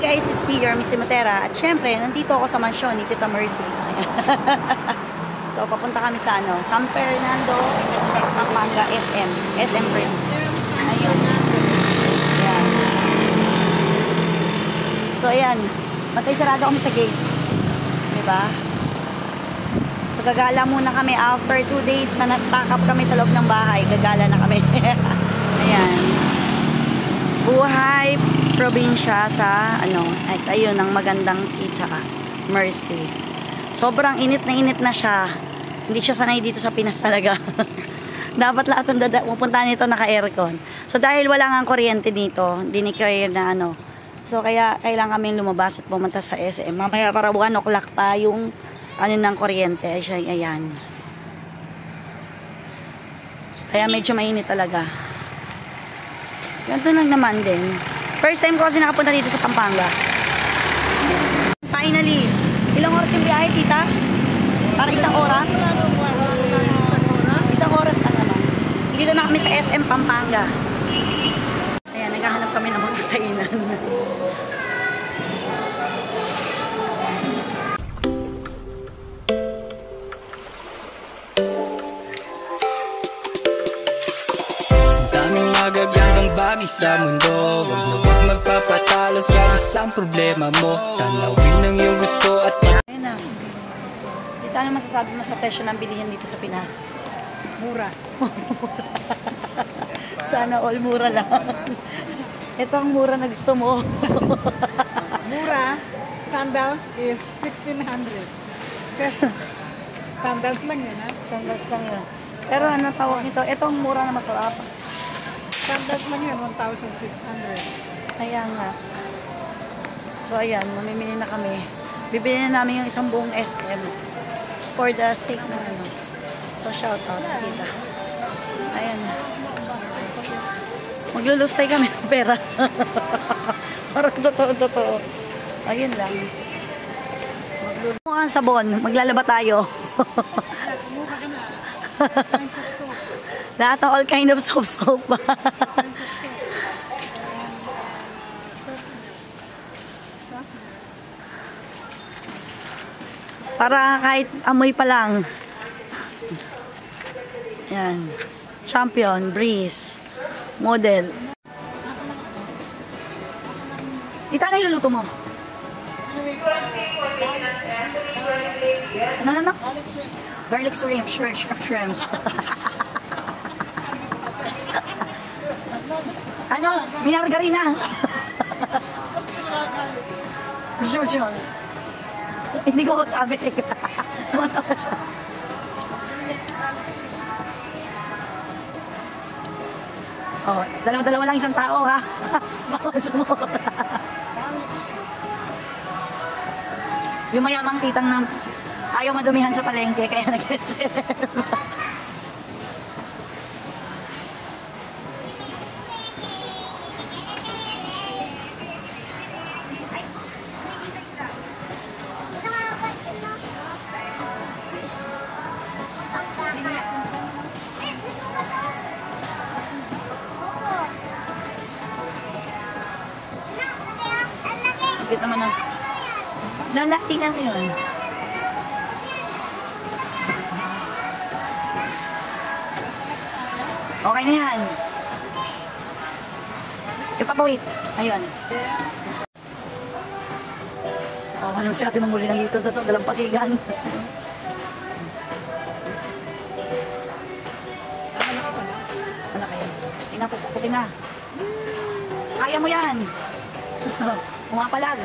guys, it's me, Jeremy Simotera. At syempre, nandito ako sa mansyon ni Tita Mercy. So, papunta kami sa San Fernando, Pampanga, SM. SM Bridge. Ayun. Ayan. So, ayan. Matay sarado kami sa gate. Diba? So, gagala muna kami after 2 days na na-stack up kami sa loob ng bahay. Gagala na kami. Ayan. Buhay probinsya sa at ayun ang magandang Tita Mercy. Sobrang init na siya. Hindi siya sanay dito sa Pinas talaga. Dapat lahat ng pupunta nito naka-aircon. So dahil wala nga kuryente dito, diniclare na So kaya kailangan kami lumabas at pumunta sa SM. Mamaya para 1 o'clock pa yung ng kuryente. Ayan. Kaya medyo mainit talaga. Ganito lang naman din. First time ko kasi nakapunta dito sa Pampanga. Finally. Ilang oras yung biyahe, tita? Para 1 oras? 1 oras na naman. Dito na kami sa SM Pampanga. Ayan, naghahanap kami ng mga kainan. Magagandang bagay sa mundo. Huwag na huwag magpapatalo sa isang problema mo. Tanawin ng iyong gusto at ayun na. Dito ano masasabi mo sa presyo ng bilihin dito sa Pinas? Mura. Sana all mura lang. Ito ang mura na gusto mo. Mura. Sandals is 1,600 pesos. Sandals lang yan, ha? Sandals lang yan. Pero ano tawag nito? Ito ang mura na masarap. Sandals lang yan, 1,600. Ayan nga. So ayan, mamimili na kami. Bibili na namin yung isang buong SM for the sake na So shout out sa tita. Ayan. Maglulustay kami ng pera. Parang totoo. Ayun lang. Mukhang sabon. Maglalaba tayo. Lahat ng all kind of soap. Para kahit amoy pa lang. Yan. Champion, Breeze, Model. Ita na iluluto mo? Ano? Garlic shrimp. Shrimp. Minargarina. Sure. Hindi ko sabi. Tumatawa siya. Oh, dalawa lang isang tao, ha? Bawal sumura. Yung mayamang titang ng ayaw madumihan sa palengke, kaya nag-reserve. Bakit naman ang lalaki na yun. Okay na yan. Ipapawit. Ayun. Oh, alam si ate mamuli ng ito sa dalampasigan. Ano kaya? Tingnan po, puti na. Kaya mo yan. Umapalag.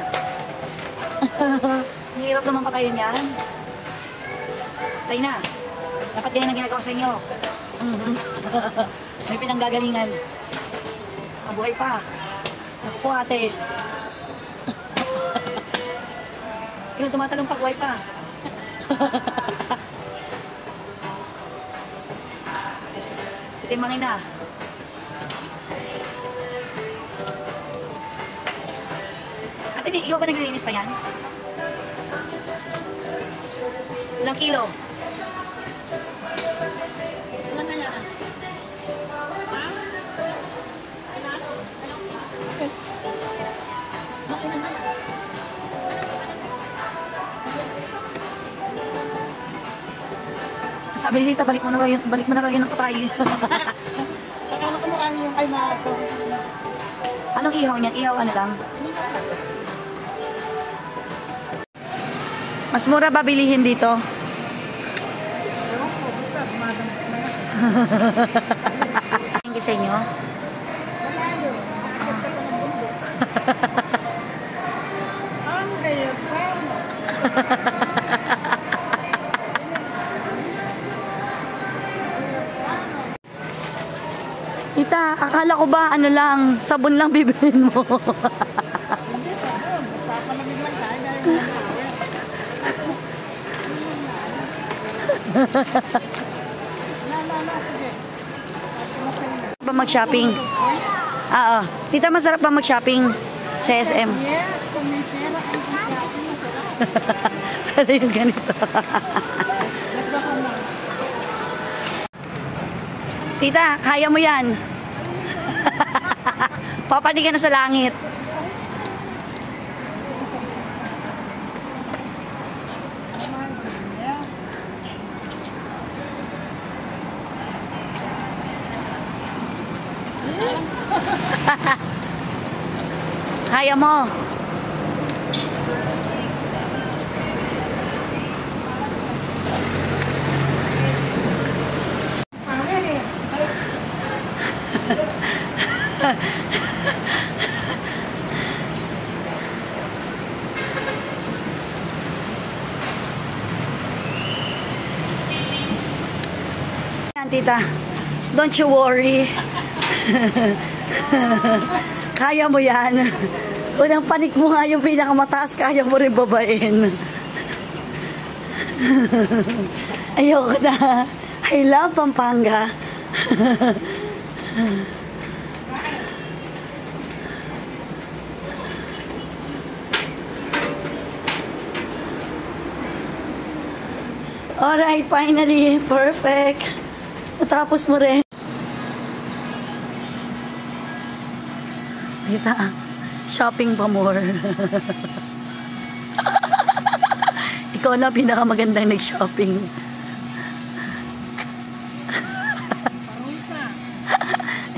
Hirap naman patayin yan. Patay na. Dapat ganyan ang ginagawa sa inyo. May pinanggagalingan. Mabuhay pa. Naku po ate. Yung tumatalong pa, buhay pa. Titimangin na. Ikaw ba naglilinis pa yan? Ilang kilo? Ilan na yan? Ha? Sabi ni Tita, balik mo na raw yun ang patay. Akala ko mukhang yung kay Marco. Anong ihaw niyan? Ihaw ano lang? Mas mura ba bilihin dito? Ewan ko, basta dumadang na. Thank you sa inyo. Wala yun. Nakakit ka pa ng bundok. Ang gayat pa mo. Tita, akala ko ba ano lang, sabon lang bibilin mo. Hindi, sabon. Papalamig lang tayo na yung na, sige. Ba mag-shopping? Oo. Tita, masarap ba mag-shopping sa SM? Yes, kung may pera kang shopping, masarap. Pero yung ganito. Let's go home now. Tita, kaya mo yan. Papanig ka na sa langit. Yes. Kaya mo. Yan, tita. Don't you worry. Kaya mo yan. Unang panik mo nga yung pinakamataas, kaya mo rin babain. Ayoko na. I love Pampanga. Alright, finally. Perfect. Natapos mo rin. Tita, shopping pa more. Ikaw na pinakamagandang nag-shopping. Parusa.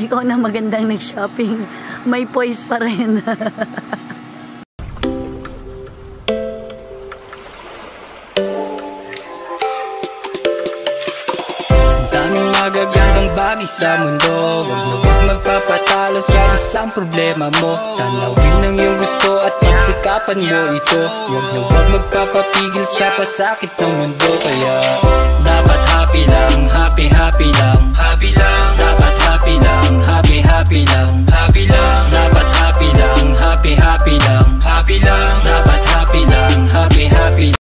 Ikaw na magandang nag-shopping. May poise pa rin. Daming magagandang bagay sa mundo. Huwag na huwag magpapatalo sa isang problema mo. Tanawin ang iyong gusto at pagsikapan mo ito. Huwag na huwag magpapapigil sa pasakit ng mundo. Kaya dapat happy lang, happy lang. Happy lang. Dapat happy lang, happy lang. Happy lang. Dapat happy lang, happy lang. Happy lang. Dapat happy lang, happy